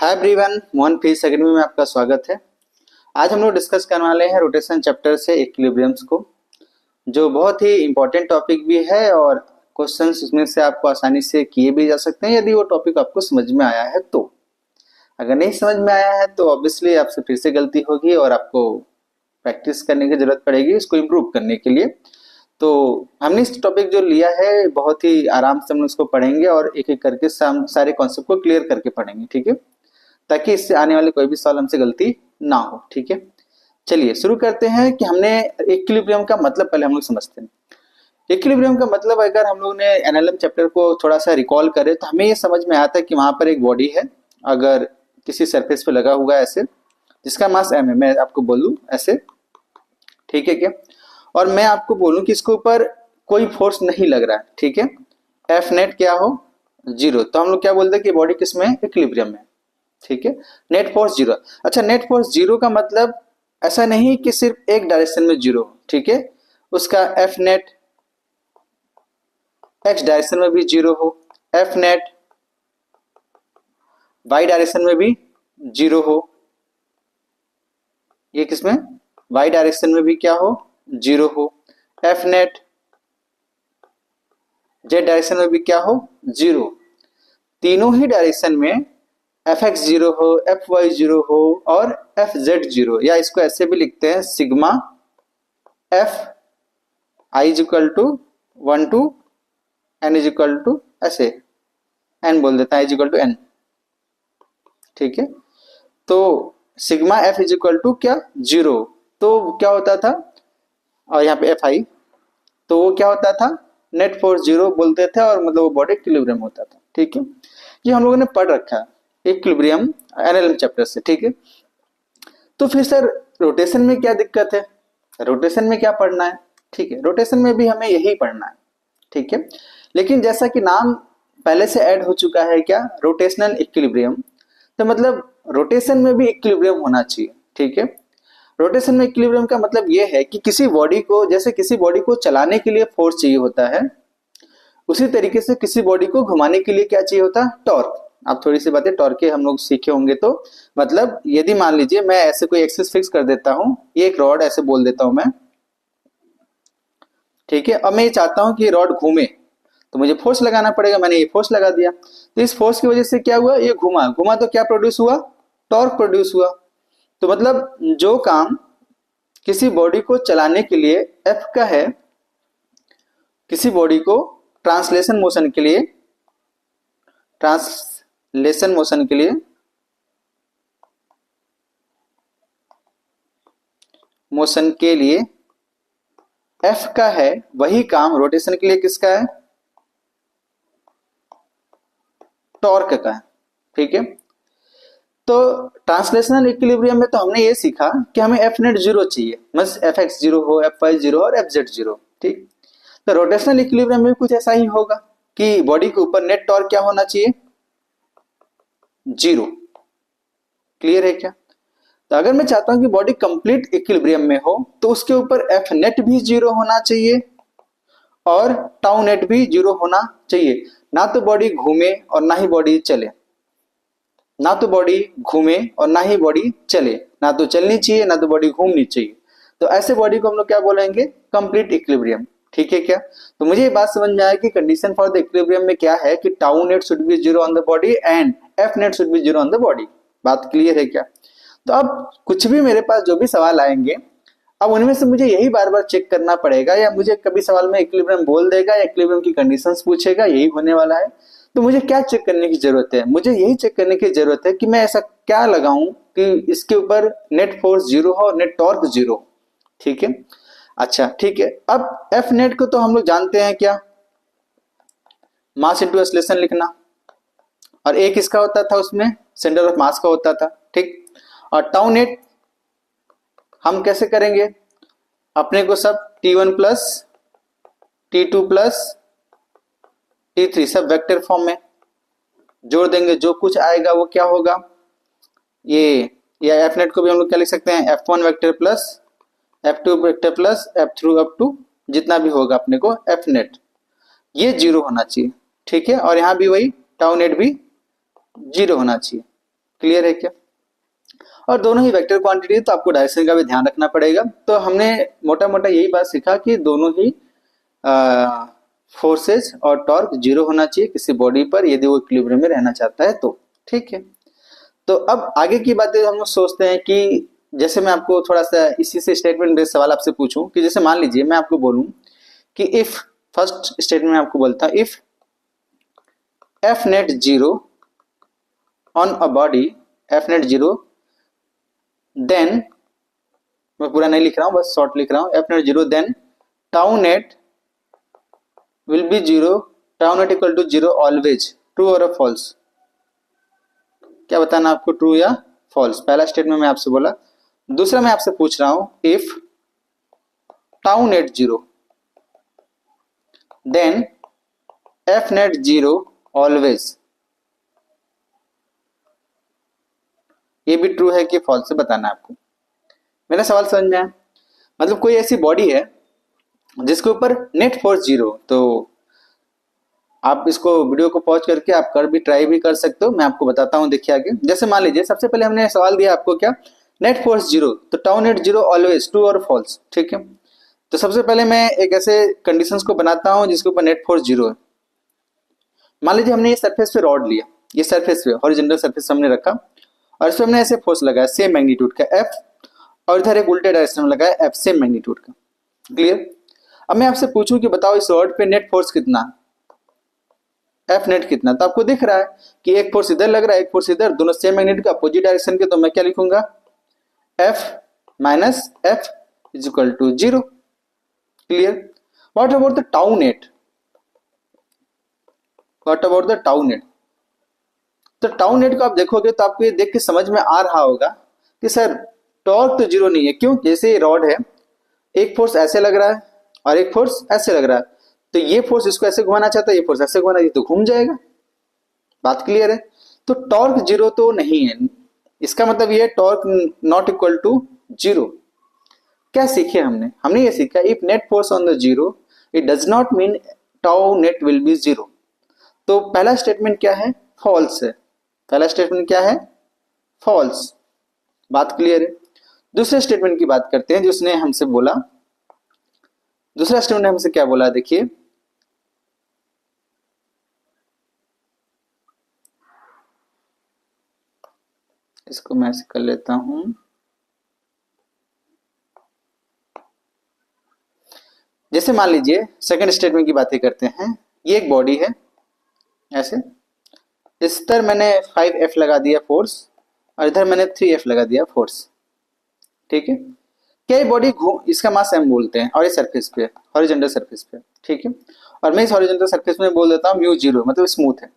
Hi everyone, Mohan physics academy में आपका स्वागत है। आज हम लोग डिस्कस करने वाले हैं रोटेशन चैप्टर से इक्विलिब्रियम्स को, जो बहुत ही इंपॉर्टेंट टॉपिक भी है और क्वेश्चंस उसमें से आपको आसानी से किए भी जा सकते हैं यदि वो टॉपिक आपको समझ में आया है तो। अगर नहीं समझ में आया है तो ऑब्वियसली आपसे फिर से गलती होगी और आपको प्रैक्टिस करने की जरूरत पड़ेगी इसको इम्प्रूव करने के लिए। तो हमने इस टॉपिक जो लिया है बहुत ही आराम से हम उसको पढ़ेंगे और एक एक करके सारे कॉन्सेप्ट को क्लियर करके पढ़ेंगे, ठीक है, ताकि इससे आने वाले कोई भी सवाल हमसे गलती ना हो। ठीक है, चलिए शुरू करते हैं कि हमने इक्विलिब्रियम का मतलब पहले हम लोग समझते हैं। इक्विलिब्रियम का मतलब अगर हम लोग ने एनएलएम चैप्टर को थोड़ा सा रिकॉल करें तो हमें ये समझ में आता है कि वहां पर एक बॉडी है, अगर किसी सरफेस पे लगा हुआ है ऐसे, जिसका मास m है, मैं आपको बोलूं ऐसे, ठीक है क्या, और मैं आपको बोलूं कि इसके ऊपर कोई फोर्स नहीं लग रहा है, ठीक है, एफ नेट क्या हो 0, तो हम लोग क्या बोलते हैं कि बॉडी किस में, इक्विलिब्रियम में, ठीक है। Net force 0। अच्छा, नेट फोर्स 0 का मतलब ऐसा नहीं कि सिर्फ एक डायरेक्शन में 0, ठीक है, उसका एफ नेट एक्स डायरेक्शन में भी 0 हो, एफ नेट वाई डायरेक्शन में भी 0 हो, ये किसमें, वाई डायरेक्शन में भी क्या हो 0 हो, एफ नेट जेड डायरेक्शन में भी क्या हो 0। तीनों ही डायरेक्शन में एफ एक्स 0 हो, एफ वाई 0 हो और एफ जेड 0, या इसको ऐसे भी लिखते हैं sigma F I is equal to 1 to N is equal to, ऐसे एन बोल देता है, इज इक्वल टू एन, ठीक है। तो sigma F is equal to क्या 0, तो क्या होता था, और यहाँ पे एफ आई, तो वो क्या होता था, नेट फोर्स 0 बोलते थे और मतलब वो बॉडी इक्विलिब्रियम होता था, ठीक है। ये हम लोगों ने पढ़ रखा है इक्विलिब्रियम एनएलएम चैप्टर से, ठीक है। तो फिर सर रोटेशन में क्या दिक्कत है, रोटेशन में क्या पढ़ना है, ठीक है, रोटेशन में भी हमें यही पढ़ना है, ठीक है। लेकिन जैसा कि नाम पहले से ऐड हो चुका है क्या, रोटेशनल इक्विलिब्रियम, तो मतलब रोटेशन में भी इक्विलिब्रियम होना चाहिए, ठीक है। रोटेशन में इक्विलिब्रियम का मतलब यह है कि किसी बॉडी को, जैसे किसी बॉडी को चलाने के लिए फोर्स चाहिए होता है, उसी तरीके से किसी बॉडी को घुमाने के लिए क्या चाहिए होता है, टॉर्क। आप थोड़ी सी बातें टॉर्क के हम लोग सीखे होंगे, तो मतलब यदि मान लीजिए मैं ऐसे कोई एक्सिस फिक्स कर देता हूं, ये एक रॉड ऐसे बोल देता हूं मैं, ठीक है, अब मैं ये चाहता हूं कि ये रॉड घूमे, तो मुझे फोर्स लगाना पड़ेगा, मैंने ये फोर्स लगा दिया, तो इस फोर्स की वजह से क्या हुआ, ये घुमा घुमा तो क्या प्रोड्यूस हुआ, टॉर्क प्रोड्यूस हुआ। तो मतलब जो काम किसी बॉडी को चलाने के लिए एफ का है, किसी बॉडी को ट्रांसलेशन मोशन के लिए, ट्रांसलेशन मोशन के लिए मोशन के लिए एफ का है, वही काम रोटेशन के लिए किसका है, टॉर्क का है, ठीक है। तो ट्रांसलेशनल इक्विलिब्रियम में तो हमने ये सीखा कि हमें एफ नेट 0 चाहिए, बस एफ एक्स 0 हो, एफ वाई 0 और एफ जेड 0, ठीक। तो रोटेशनल इक्विलिब्रियम में कुछ ऐसा ही होगा कि बॉडी के ऊपर नेट टॉर्क क्या होना चाहिए, 0। क्लियर है क्या। तो अगर मैं चाहता हूं कि बॉडी कंप्लीट इक्विलिब्रियम में हो तो उसके ऊपर एफ नेट भी 0 होना चाहिए और टाउ नेट भी 0 होना चाहिए, ना तो बॉडी घूमे और ना ही बॉडी चले, ना तो बॉडी घूमे और ना ही बॉडी चले, ना तो चलनी चाहिए ना तो बॉडी घूमनी चाहिए। तो ऐसे बॉडी को हम लोग क्या बोलेंगे, कंप्लीट इक्विलिब्रियम, ठीक है क्या। तो मुझे ये बात समझ में आया कि कंडीशन फॉर द इक्विलिब्रियम में क्या है कि tau net should B 0 on the body and F net should B 0 on the body. बात क्लियर है क्या। तो अब कुछ भी मेरे पास जो भी सवाल आएंगे, अब उनमें से मुझे यही बार बार चेक करना पड़ेगा, या मुझे कभी सवाल में इक्विलिब्रियम बोल देगा या इक्विलिब्रियम की कंडीशंस पूछेगा, यही होने वाला है। तो मुझे क्या चेक करने की जरूरत है, मुझे यही चेक करने की जरूरत है कि मैं ऐसा क्या लगाऊं कि इसके ऊपर नेट फोर्स 0 हो और नेट टॉर्क 0, ठीक है। अच्छा ठीक है, अब एफ नेट को तो हम लोग जानते हैं क्या, मास इंटू एक्सेलरेशन लिखना, और एक इसका होता था उसमें सेंटर ऑफ मास का होता था, ठीक। और टाउ नेट हम कैसे करेंगे, अपने को सब T1 plus T2 plus T3 सब वेक्टर फॉर्म में जोड़ देंगे, जो कुछ आएगा वो क्या होगा, ये या एफ नेट को भी हम लोग क्या लिख सकते हैं, F1 vector plus F2 vector plus F3 up to जितना भी होगा अपने को एफ नेट, ये 0 होना चाहिए, ठीक है। और यहाँ भी वही टाउ नेट भी 0 होना चाहिए, क्लियर है क्या? और दोनों ही वेक्टर क्वांटिटी, तो आपको डायरेक्शन का भी ध्यान रखना पड़ेगा। तो हमने मोटा मोटा यही बात सीखा कि दोनों ही फोर्सेस और टॉर्क जीरो होना चाहिए किसी बॉडी पर, यदि वो इक्विलिब्रियम में रहना चाहता है तो। ठीक है, तो अब आगे की बातें हम लोग सोचते हैं कि जैसे मैं आपको थोड़ा सा इसी से स्टेटमेंट बेस्ड सवाल आपसे पूछूं कि जैसे मान लीजिए मैं आपको बोलूं कि इफ, फर्स्ट स्टेटमेंट में आपको बोलता हूं if F net zero on a body, F net zero, then, मैं पूरा नहीं लिख रहा हूं बस शॉर्ट लिख रहा हूं, F net zero then tau net will be zero, tau net equal to zero always, true और फॉल्स? क्या बताना आपको, ट्रू या फॉल्स? पहला स्टेटमेंट में आपसे बोला। दूसरा मैं आपसे पूछ रहा हूं if tau net zero then F net zero always, ये भी ट्रू है कि फॉल्स है बताना आपको। मेरा सवाल समझ में आया? मतलब कोई ऐसी बॉडी है जिसके ऊपर नेट फोर्स जीरो, तो आप इसको वीडियो को पॉज करके आप कर भी ट्राई भी कर सकते हो, मैं आपको बताता हूँ। देखिए आगे, जैसे मान लीजिए सबसे पहले हमने सवाल दिया आपको क्या, नेट फोर्स जीरो, तो tau net zero always, true और फॉल्स। ठीक है, तो सबसे पहले मैं एक ऐसे कंडीशंस को बनाता हूँ जिसके ऊपर नेट फोर्स जीरो है। मान लीजिए हमने ये सरफेस पे रॉड लिया, ये सरफेस पे हॉरिजॉन्टल सरफेस हमने रखा और इस पे हमने ऐसे फोर्स लगाया सेम मैग्नीट्यूड का एफ, और इधर एक उल्टे डायरेक्शन में लगाया एफ सेम मैग्नीट्यूड का। क्लियर? अब मैं आपसे पूछूं कि बताओ इस रॉड पे नेट फोर्स कितना, एफ नेट कितना? तो आपको दिख रहा है कि एक फोर्स इधर लग रहा है, एक फोर्स इधर, दोनों सेम मैग्नीट्यूड के अपोजिट डायरेक्शन के, तो मैं क्या लिखूंगा, F minus F is equal to zero. Clear? What about the tau net? What about the tau net? तो टाउ नेट को आप देखोगे तो आपको ये देख के समझ में आ रहा होगा कि सर टॉर्क तो जीरो नहीं है। क्यों? जैसे ये रॉड है, एक फोर्स ऐसे लग रहा है और एक फोर्स ऐसे लग रहा है, तो ये फोर्स इसको ऐसे घुमाना चाहता है, ये फोर्स ऐसे घुमाना, ये तो घूम जाएगा। बात क्लियर है? तो टॉर्क जीरो तो नहीं है, इसका मतलब ये torque not equal to zero. क्या सीखे हमने? हमने ये सीखा if net force on the zero it does not mean tau net will be zero. तो पहला स्टेटमेंट क्या है, फॉल्स है। पहला स्टेटमेंट क्या है, फॉल्स। बात क्लियर है? दूसरे स्टेटमेंट की बात करते हैं जिसने हमसे बोला, दूसरा स्टेटमेंट हमसे क्या बोला, देखिए इसको मैं ऐसे कर लेता हूं। जैसे मान लीजिए सेकंड स्टेटमेंट की बातें करते हैं, ये एक बॉडी है ऐसे, इस तरह मैंने 5F लगा दिया फोर्स और इधर मैंने 3F लगा दिया फोर्स। ठीक है, क्या ये बॉडी इसका मास m बोलते हैं और ये सरफेस पे, हॉरिजॉन्टल सरफेस पे। ठीक है, और मैं इस हॉरिजॉन्टल सरफेस में बोल देता हूँ म्यू जीरो, मतलब स्मूथ है।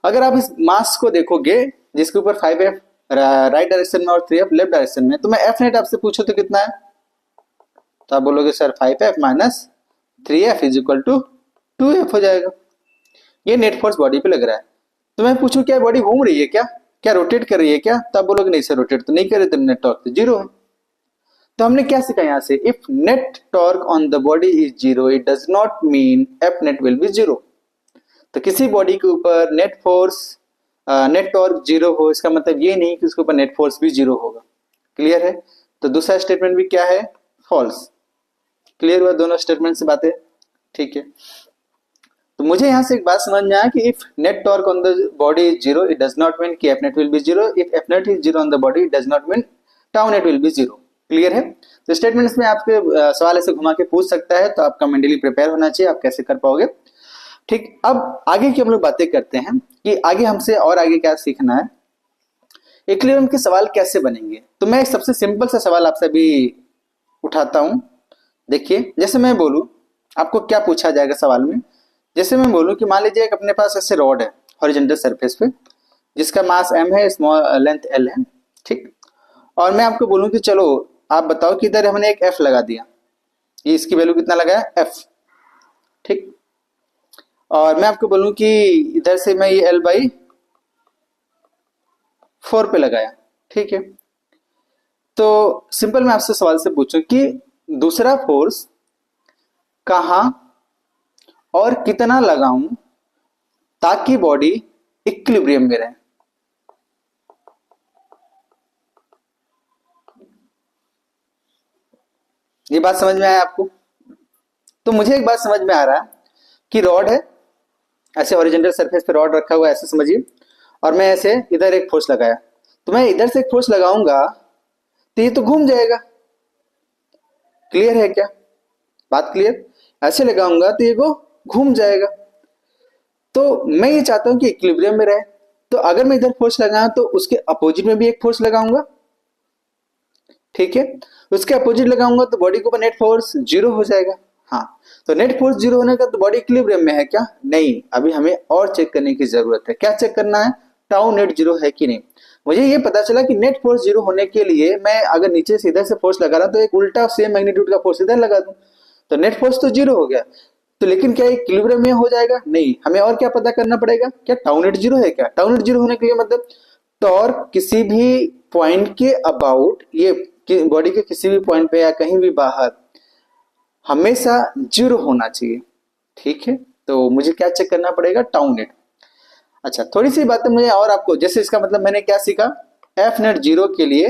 अगर आप इस मास को देखोगे जिसके ऊपर 5F राइट डायरेक्शन में और 3F लेफ्ट डायरेक्शन में, तो मैं F नेट आपसे पूछो तो कितना है, तो आप बोलोगे sir 5F minus 3F is equal to 2F हो जाएगा। ये नेट फोर्स बॉडी पे लग रहा है। तो मैं पूछूं क्या बॉडी घूम रही है, क्या क्या रोटेट कर रही है क्या, तो आप बोलोगे नहीं सर रोटेट तो नहीं कर रही, तो नेट टॉर्क तो जीरो है। तो हमने क्या सीखा यहाँ से, if net torque on the body is zero it does not mean F net will be zero. तो किसी बॉडी के ऊपर net force net torque zero हो, इसका मतलब ये नहीं कि उसके ऊपर नेट फोर्स भी जीरो होगा। क्लियर है? तो दूसरा स्टेटमेंट भी क्या है, फॉल्स। क्लियर हुआ दोनों स्टेटमेंट से बातें? ठीक है, तो मुझे यहां से एक बात समझ में आया कि if net torque on the body is zero it does not mean कि F net will be zero, if F net is zero on the body it does not mean tau net will be zero. Clear है? तो statements में आपके सवाल ऐसे घुमा के पूछ सकता है, तो आपका मेंटली प्रिपेयर होना चाहिए, आप कैसे कर पाओगे। ठीक, अब आगे की हम लोग बातें करते हैं कि आगे हमसे और आगे क्या सीखना है, इक्विलिब्रियम के सवाल कैसे बनेंगे। तो मैं एक सबसे सिंपल सा सवाल आपसे भी उठाता हूं। देखिए, जैसे मैं बोलूं, आपको क्या पूछा जाएगा सवाल में, जैसे मैं बोलूं कि मान लीजिए एक अपने पास ऐसे रॉड है हॉरिजॉन्टल सरफेस पे जिसका मास m है, स्मॉल लेंथ l है। ठीक, और मैं आपको बोलूं कि चलो आप बताओ कि इधर हमने एक f लगा दिया, ये इसकी वैल्यू कितना लगाया, f। ठीक, और मैं आपको बोलूं कि इधर से मैं ये l/4 पे लगाया। ठीक है, तो सिंपल मैं आपसे सवाल से पूछूं कि दूसरा फोर्स कहां और कितना लगाऊं ताकि बॉडी इक्विलिब्रियम में रहे। ये बात समझ में आया आपको? तो मुझे एक बात समझ में आ रहा है कि रॉड है, ऐसे हॉरिजॉन्टल सरफेस पे रॉड रखा हुआ है ऐसे समझिए, और मैं ऐसे इधर एक फोर्स लगाया, तो मैं इधर से एक फोर्स लगाऊंगा तो ये तो घूम जाएगा। क्लियर है क्या बात? क्लियर? ऐसे लगाऊंगा तो ये वो घूम जाएगा। तो मैं ये चाहता हूं कि इक्विलिब्रियम में रहे, तो अगर मैं इधर फोर्स लगाऊं तो उसके अपोजिट में भी एक फोर्स लगाऊंगा, ठीक है? उसके अपोजिट लगाऊंगा तो बॉडी के ऊपर नेट फोर्स जीरो हो जाएगा। हाँ, तो नेट फोर्स जीरो होने का तो बॉडी इक्विलिब्रियम में है क्या? नहीं, अभी हमें और चेक करने की जरूरत है। क्या चेक करना है? टाउ नेट जीरो है कि नहीं। मुझे ये पता चला कि नेट फोर्स जीरो होने के लिए मैं अगर नीचे से इधर से फोर्स लगा रहा हूं तो एक उल्टा सेम मैग्नीट्यूड का फोर्स इधर लगा दूं, तो नेट फोर्स तो जीरो हो गया। तो लेकिन क्या इक्विलिब्रियम में हो जाएगा? नहीं, हमें और क्या पता करना पड़ेगा? क्या टाउ नेट जीरो है क्या? टाउ नेट जीरो होने के लिए मतलब टॉर्क किसी भी पॉइंट के अबाउट, ये बॉडी के किसी भी पॉइंट पे या कहीं भी बाहर हमेशा जीरो होना चाहिए, ठीक है? तो मुझे क्या चेक करना पड़ेगा? Tau net. अच्छा, थोड़ी सी बातें मुझे और आपको, जैसे इसका मतलब मैंने क्या सीखा, एफ नेट जीरो के लिए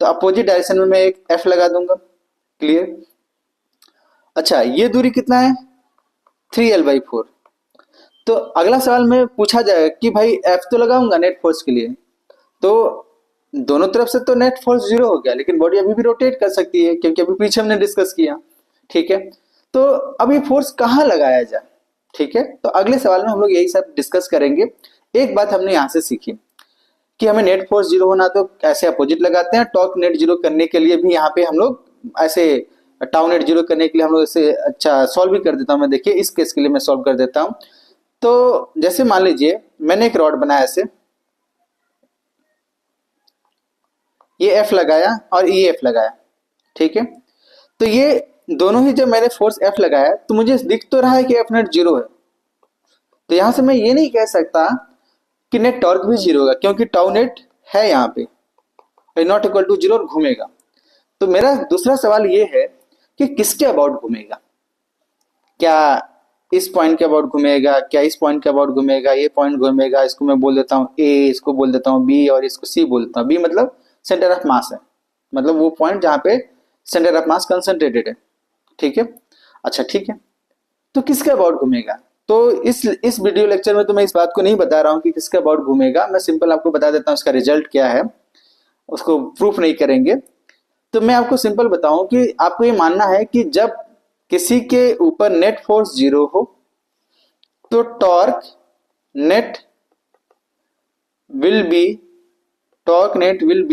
तो अपोजिट डायरेक्शन में मैं एक एफ लगा दूंगा। क्लियर? अच्छा, ये दूरी कितना है? 3L/4। तो अगला सवाल में पूछा जाएगा कि भाई एफ तो लगाऊंगा नेट फोर्स के लिए, तो दोनों तरफ से तो नेट फोर्स जीरो हो गया, लेकिन बॉडी अभी भी रोटेट कर सकती है क्योंकि अभी पीछे हमने डिस्कस किया, ठीक है? तो अभी फोर्स कहाँ लगाया जाए, ठीक है? तो अगले सवाल में हम लोग यही सब डिस्कस करेंगे। एक बात हमने यहाँ से सीखी कि हमें नेट फोर्स जीरो होना तो ऐसे अपोजिट लगाते हैं, टॉर्क नेट जीरो करने के लिए भी यहाँ पे हम लोग ऐसे, टाउ नेट जीरो करने के लिए हम लोग इसे अच्छा सॉल्व भी कर देता हूँ मैं। देखिए इस केस के लिए मैं सॉल्व कर देता हूँ। तो जैसे मान लीजिए मैंने एक रॉड बनाया ऐसे, ये एफ लगाया और ये एफ लगाया, ठीक है? तो ये दोनों ही जब मैंने फोर्स एफ लगाया तो मुझे दिख तो रहा है कि एफ नेट जीरो है, तो यहां से मैं ये नहीं कह सकता कि नेट टॉर्क भी जीरो होगा क्योंकि टाउ नेट है यहाँ पे नॉट इक्वल टू जीरो और घूमेगा। तो मेरा दूसरा सवाल ये है कि किसके अबाउट घूमेगा? क्या इस पॉइंट के अबाउट घूमेगा, क्या इस पॉइंट के अबाउट घूमेगा, ये पॉइंट घूमेगा, इसको मैं बोल देता हूँ ए, इसको बोल देता हूँ बी और इसको सी बोल देता हूँ। बी मतलब सेंटर ऑफ मास है, मतलब वो पॉइंट जहां पे सेंटर ऑफ मास कंसंट्रेटेड है, ठीक है? अच्छा ठीक है, तो किसके अबाउट घूमेगा? तो इस वीडियो लेक्चर में तो मैं इस बात को नहीं बता रहा हूँ कि किसके अबाउट घूमेगा, मैं सिंपल आपको बता देता हूँ उसका रिजल्ट क्या है, उसको प्रूफ नहीं करेंगे। तो मैं आपको सिंपल बताऊं कि आपको ये मानना है कि जब किसी के ऊपर नेट फोर्स जीरो हो तो torque net will B torque net will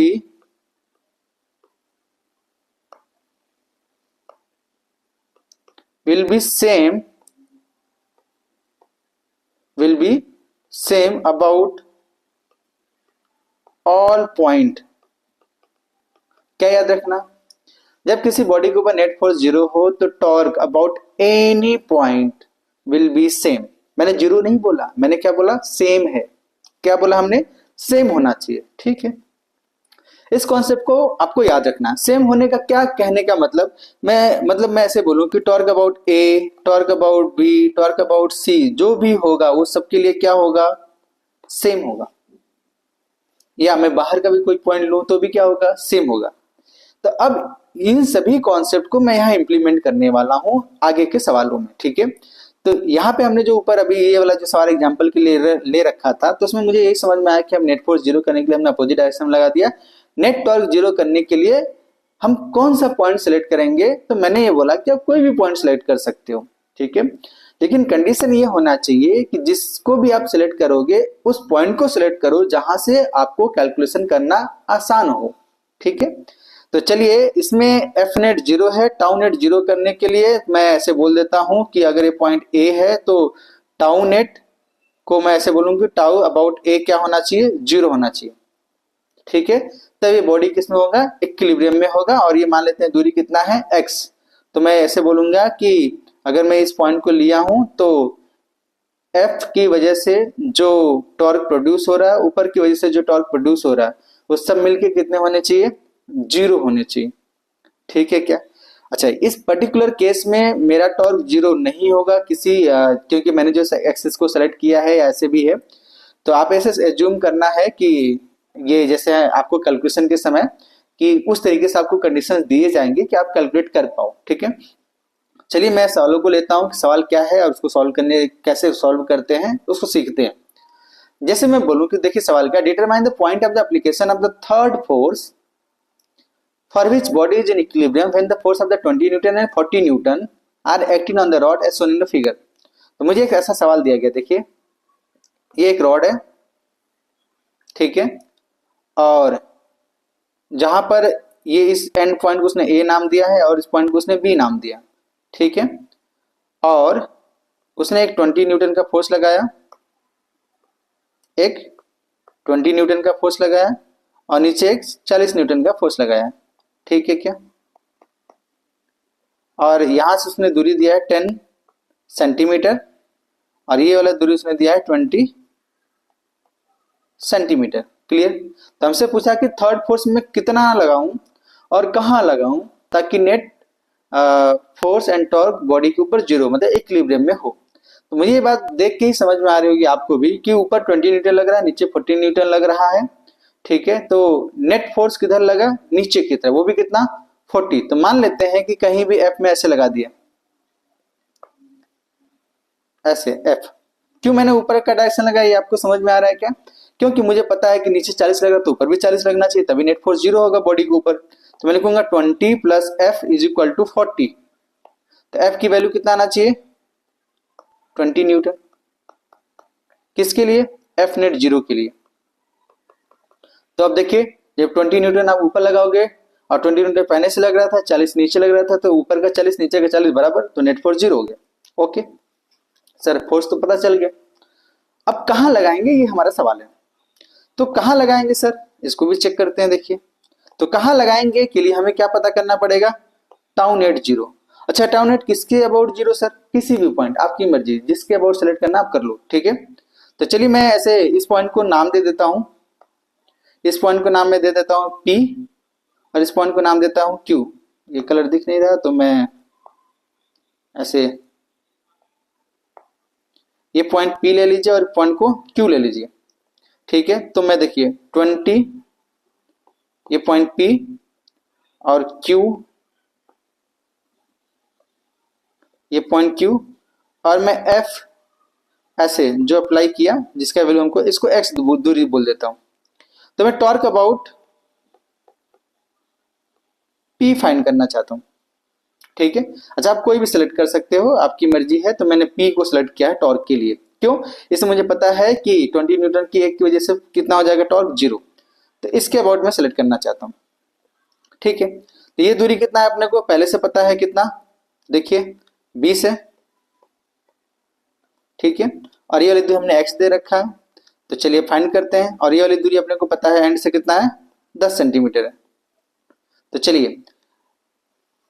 B same about all point. क्या याद रखना? जब किसी बॉडी के ऊपर नेट फोर्स जीरो हो तो torque about any point will be same. मैंने जीरो नहीं बोला, मैंने क्या बोला? सेम है। क्या बोला हमने? सेम होना चाहिए, ठीक है? इस कॉन्सेप्ट को आपको याद रखना। सेम होने का क्या कहने का मतलब, मैं ऐसे बोलूं कि torque about A, torque about B, torque about C, जो भी होगा वो सबके लिए क्या होगा? सेम होगा। या मैं बाहर का भी कोई पॉइंट लूं तो भी क्या होगा? सेम होगा। तो अब इन सभी कॉन्सेप्ट को मैं यहाँ इंप्लीमेंट करने वाला हूं आगे के सवालों में, ठीक है? तो यहाँ पे हमने जो ऊपर अभी ये वाला जो सवाल एग्जांपल के लिए ले रखा था, तो उसमें मुझे यही समझ में आया कि हम नेट फोर्स जीरो करने के लिए हमने अपोजिट डायरेक्शन लगा दिया। नेट टॉर्क जीरो करने के लिए हम कौन सा पॉइंट सेलेक्ट करेंगे? तो मैंने ये बोला कि आप कोई भी पॉइंट सेलेक्ट कर सकते हो, ठीक है? लेकिन कंडीशन ये होना चाहिए कि जिसको भी आप सिलेक्ट करोगे उस पॉइंट को सिलेक्ट करो जहां से आपको कैलकुलेशन करना आसान हो, ठीक है? तो चलिए, इसमें एफ नेट जीरो है, टाउ नेट जीरो करने के लिए मैं ऐसे बोल देता हूं कि अगर ये पॉइंट ए है तो टाउ नेट को मैं ऐसे बोलूंगी टाउ अबाउट ए क्या होना चाहिए? जीरो होना चाहिए, ठीक है? तब ये बॉडी किसमें होगा? इक्विलिब्रियम में होगा। और ये मान लेते हैं दूरी कितना है? x। तो मैं ऐसे बोलूंगा कि अगर मैं इस पॉइंट को लिया हूं तो F की वजह से जो टॉर्क प्रोड्यूस हो रहा है, ऊपर की वजह से जो टॉर्क प्रोड्यूस हो रहा है, वो सब मिलके कितने होने चाहिए? जीरो होने चाहिए, ठीक है क्या? अच्छा, इस पर्टिकुलर केस में मेरा टॉर्क जीरो नहीं होगा क्योंकि मैंने जो एक्सिस को सेलेक्ट किया है ऐसे भी है। तो आप ऐसे एज्यूम करना है कि ये जैसे आपको कैलकुलेशन के समय कि उस तरीके से आपको कंडीशंस दिए जाएंगे कि आप कैलकुलेट कर पाओ। ठीक है, चलिए मैं सवालों को लेता हूँ कि सवाल क्या है और उसको सॉल्व करने कैसे सॉल्व करते हैं उसको सीखते हैं। जैसे मैं बोलूं कि देखिए सवाल क्या, determine the point of the application of the third force for which body is in equilibrium when the force of the 20 newton and 40 newton are acting on the rod as shown in the figure. तो मुझे एक ऐसा सवाल दिया गया, देखिए ये एक रॉड है, ठीक है, और जहां पर ये इस एंड पॉइंट को उसने ए नाम दिया है और इस पॉइंट को उसने बी नाम दिया, ठीक है, और उसने एक 20 न्यूटन का फोर्स लगाया, एक 20 न्यूटन का फोर्स लगाया और नीचे एक 40 न्यूटन का फोर्स लगाया, ठीक है क्या, और यहां से उसने दूरी दिया है 10 सेंटीमीटर और ये वाला दूरी उसने दिया है 20 सेंटीमीटर। क्लियर। तो हमसे पूछा कि थर्ड फोर्स में कितना लगाऊं और कहां लगाऊं ताकि net force and torque body के ऊपर जीरो मतलब इक्विलिब्रियम में हो। तो मुझे ये बात देख के ही समझ में आ रही होगी आपको भी कि ऊपर 20 न्यूटन लग रहा है, नीचे 40 न्यूटन लग रहा है, ठीक है। तो नेट फोर्स किधर लगा, नीचे की तरफ, वो भी कितना 40। तो मान लेते हैं कि कहीं भी एफ में ऐसे लगा दिया, ऐसे एफ। क्यों मैंने ऊपर का डायरेक्शन लगाया, ये आपको समझ में आ रहा है क्या? क्योंकि मुझे पता है कि नीचे 40 लगा तो ऊपर भी 40 लगना चाहिए, तभी नेट फोर्स जीरो होगा बॉडी के ऊपर। तो मैं लिखूंगा 20 plus F is equal to 40। तो एफ की वैल्यू कितना आना चाहिए, 20 न्यूटन। किसके लिए, एफ नेट जीरो के लिए। तो अब देखिए जब 20 न्यूटन आप ऊपर लगाओगे और 20 न्यूटन पहले से लग रहा था, 40 नीचे लग रहा था, तो ऊपर का 40 नीचे का 40 बराबर, तो नेट फोर्स जीरो हो गया। ओके सर, फोर्स तो पता चल गया। अब कहां लगाएंगे ये हमारा सवाल है। तो कहां लगाएंगे सर, इसको भी चेक करते हैं। देखिए तो कहां लगाएंगे के लिए हमें क्या पता करना पड़ेगा, टाउ नेट जीरो। अच्छा टाउ नेट किसके अबाउट जीरो सर, किसी भी पॉइंट आपकी मर्जी, जिसके अबाउट सेलेक्ट करना आप कर लो, ठीक है। तो चलिए मैं ऐसे इस पॉइंट को नाम दे देता हूं, इस पॉइंट को नाम मैं दे देता हूं P और इस पॉइंट को नाम देता हूं Q। ये कलर दिख नहीं रहा तो मैं ऐसे, ये पॉइंट P ले लीजिए और पॉइंट को Q ले लीजिए, ठीक है। तो मैं देखिए 20, ये पॉइंट P और Q, ये पॉइंट Q, और मैं F ऐसे जो अप्लाई किया जिसका वैल्यू हमको, इसको X दूरी बोल देता हूं। तो मैं टॉर्क अबाउट P फाइंड करना चाहता हूं, ठीक है। अच्छा आप कोई भी सिलेक्ट कर सकते हो, आपकी मर्जी है। तो मैंने P को सिलेक्ट किया है टॉर्क के लिए, क्यों, इससे मुझे पता है कि 20 न्यूटन की एक की वजह से कितना हो जाएगा टॉर्क, जीरो। तो इसके अबाउट में सिलेक्ट करना चाहता हूं, ठीक है। तो ये दूरी कितना है अपने को पहले से पता है, कितना, देखिए 20 है, ठीक है, और ये वाली दूरी हमने x दे रखा है। तो चलिए फाइंड करते हैं, और ये वाली दूरी अपने को पता है एंड से कितना है, 10 सेंटीमीटर है। तो चलिए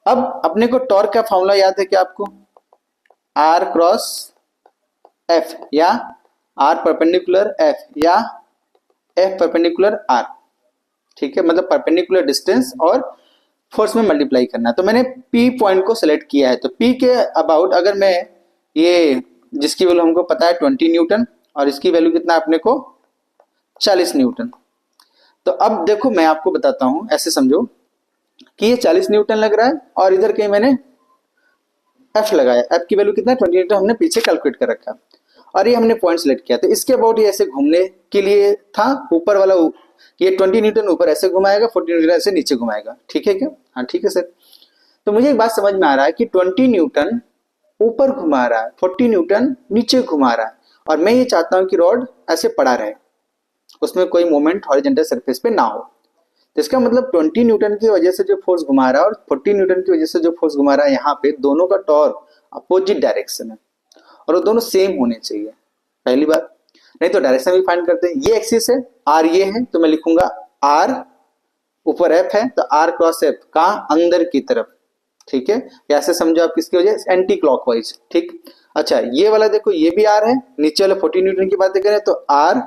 अब अपने को टॉर्क का फॉर्मूला याद है क्या आपको, R क्रॉस F या R परपेंडिकुलर F या F परपेंडिकुलर R, ठीक है, मतलब परपेंडिकुलर डिस्टेंस और फोर्स में मल्टीप्लाई करना है। तो मैंने P पॉइंट को सिलेक्ट किया है। तो P के अबाउट अगर मैं ये, जिसकी वैल्यू हमको पता है 20 न्यूटन और इसकी वैल्यू कितना अपने को 40 न्यूटन। तो अब देखो मैं आपको बताता हूं, ऐसे समझो कि ये 40 न्यूटन लग रहा है और इधर कहीं मैंने F लगाया, F की वैल्यू कितना 20 न्यूटन हमने पीछे कैलकुलेट कर रखा और ये हमने पॉइंट सिलेक्ट किया। तो इसके अबाउट ये ऐसे घूमने के लिए था, ऊपर वाला ये 20 न्यूटन ऊपर ऐसे घुमाएगा, 40 न्यूटन ऐसे नीचे घुमाएगा, ठीक है क्या, हाँ ठीक है सर। तो मुझे एक बात समझ में आ रहा है कि 20 न्यूटन ऊपर घुमा रहा है, 40 न्यूटन नीचे घुमा रहा है, और मैं ये चाहता हूं कि रॉड ऐसे पड़ा रहे, उसमें कोई मोमेंट हॉरिजॉन्टल सरफेस पे ना हो। तो इसका मतलब 20 न्यूटन की वजह से जो फोर्स घुमा रहा है और 40 न्यूटन की वजह से जो फोर्स घुमा रहा है, यहाँ पे दोनों का टॉर्क अपोजिट डायरेक्शन है और वो दोनों सेम होने चाहिए, पहली बात। नहीं तो डायरेक्शन भी फाइंड करते हैं, ये एक्सिस है, आर ये है, तो मैं लिखूंगा आर, ऊपर एफ है तो आर क्रॉस एफ का अंदर की तरफ, ठीक है। ऐसे समझो आप किसकी वजह, एंटी क्लॉकवाइज, ठीक। अच्छा ये वाला देखो, ये भी आर है, नीचे वाले 40 न्यूटन की बातें करें तो आर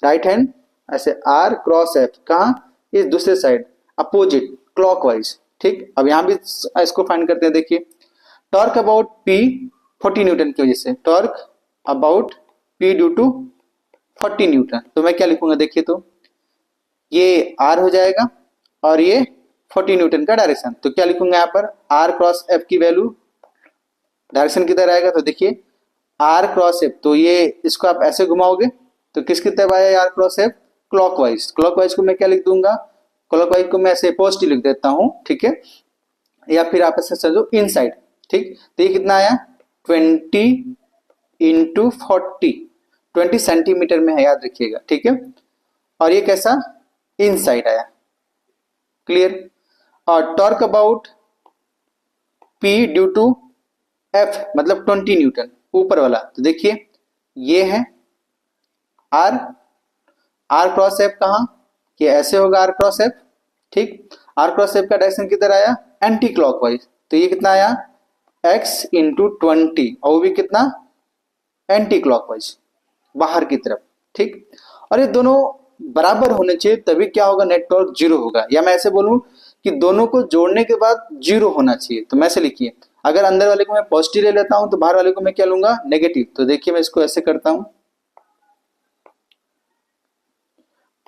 राइट हैंड, ऐसे आर क्रॉस एफ कहा, इस दूसरे साइड अपोजिट क्लॉकवाइज, ठीक। अब यहां भी इसको फाइंड करते हैं। देखिए टॉर्क अबाउट पी 40 न्यूटन की वजह से, torque about P due to 40 newton, तो मैं क्या लिखूंगा, देखिए तो ये आर हो जाएगा और ये 40 न्यूटन का डायरेक्शन। तो क्या लिखूंगा यहाँ पर, आर क्रॉस एफ की वैल्यू, डायरेक्शन किधर आएगा, तो देखिए आर क्रॉस एफ, तो ये इसको आप ऐसे घुमाओगे तो किसकी तरफ आया R cross F, clockwise. Clockwise को मैं क्या लिख दूंगा, क्लॉकवाइज को मैं ऐसे पॉजिटिव लिख देता हूं, ठीक है, या फिर आप ऐसे समझो इनसाइड, ठीक। तो ये कितना आया 20 इंटू 40, 20 सेंटीमीटर में है, याद रखिएगा, ठीक है। और ये कैसा, इनसाइड आया, क्लियर। और torque about P due to F मतलब 20 न्यूटन ऊपर वाला, तो देखिए ये है आर, आर क्रॉस एफ कहा, ये ऐसे होगा आर क्रॉस एफ, ठीक। आर क्रॉस एफ का डायरेक्शन किधर आया, एंटी क्लॉकवाइज, तो ये कितना आया x इंटू 20, और वो भी कितना एंटी क्लॉकवाइज, बाहर की तरफ, ठीक। और ये दोनों बराबर होने चाहिए, तभी क्या होगा, नेट टॉर्क जीरो होगा। या मैं ऐसे बोलूं कि दोनों को जोड़ने के बाद जीरो होना चाहिए, तो मैं ऐसे लिखिए, अगर अंदर वाले को मैं पॉजिटिव ले लेता हूं तो बाहर वाले को मैं क्या लूंगा, नेगेटिव। तो देखिए मैं इसको ऐसे करता हूं,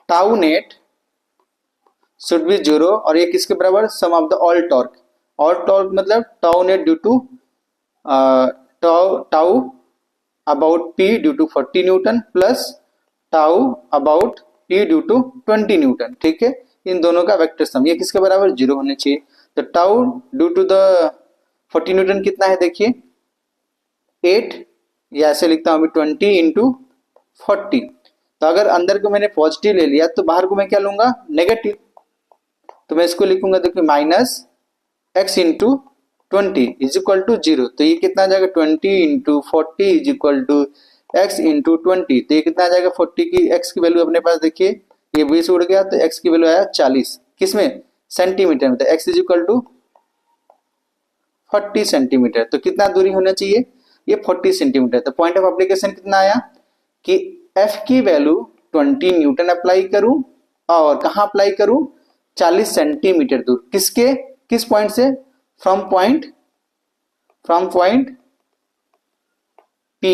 tau net should be zero, और ये किसके बराबर, sum of the all torque. All torque मतलब tau net due to tau about P due to 40 newton plus tau about P due to 20 newton, ठीक है। इन दोनों का वेक्टर सम, ये किसके बराबर, जीरो होने चाहिए। तो tau due to the 40 newton कितना है, देखिए 8, या ऐसे लिखता हूं अभी 20 इंटू 40। तो अगर अंदर को मैंने पॉजिटिव ले लिया तो बाहर को मैं क्या लूंगा, नेगेटिव। तो मैं इसको लिखूंगा, देखिए minus X into 20 is equal to zero. तो ये कितना आ जाएगा, 20 into 40 is equal to X into 20। तो ये कितना आ जाएगा, 40 की एक्स की वैल्यू अपने पास देखिए, ये 20 उड़ गया, तो एक्स की वैल्यू आया 40, किसमें, सेंटीमीटर में। तो X is equal to 40 centimetre. तो कितना दूरी होना चाहिए, ये 40 सेंटीमीटर। तो पॉइंट ऑफ एप्लीकेशन कितना आया कि एफ की वैल्यू 20 न्यूटन अप्लाई करूं, और कहां अप्लाई करूं, 40 सेंटीमीटर दूर, किसके, किस पॉइंट से, फ्रॉम पॉइंट पी।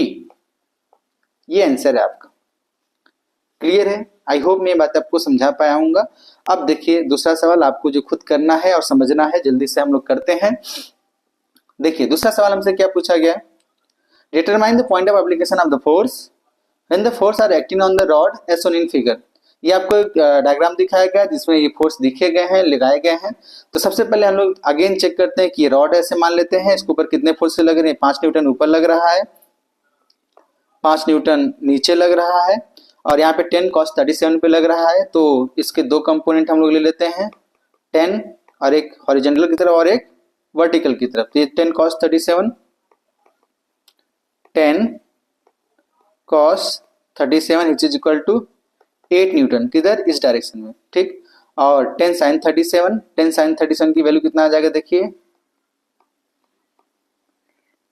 ये आंसर है आपका, क्लियर है। आई होप मैं ये बात आपको समझा पाया हूंगा। अब देखिए दूसरा सवाल आपको जो खुद करना है और समझना है, जल्दी से हम लोग करते हैं। देखिए दूसरा सवाल हमसे क्या पूछा गया, determine the point of application of the force when the force are acting on the rod as shown in figure. ये आपको एक डायग्राम दिखाया गया है जिसमें ये फोर्स दिखे गए हैं, लगाए गए हैं। तो सबसे पहले हम लोग अगेन चेक करते हैं कि ये रॉड ऐसे मान लेते हैं, इसके ऊपर कितने फोर्स लग रहे हैं, 5 न्यूटन ऊपर लग रहा है, 5 न्यूटन नीचे लग रहा है, और यहाँ पे 10 cos 37 पे लग रहा है। तो इसके दो कंपोनेंट हम लोग ले लेते हैं, 10 और एक हॉरिजॉन्टल की तरफ और एक वर्टिकल की तरफ। तो ये 10 cos 37, 10 cos 37 is equal to 8 newton, किधर, इस डायरेक्शन में, ठीक। और 10 sin 37, 10 sin 37 की वैल्यू कितना आ जाएगा, देखिए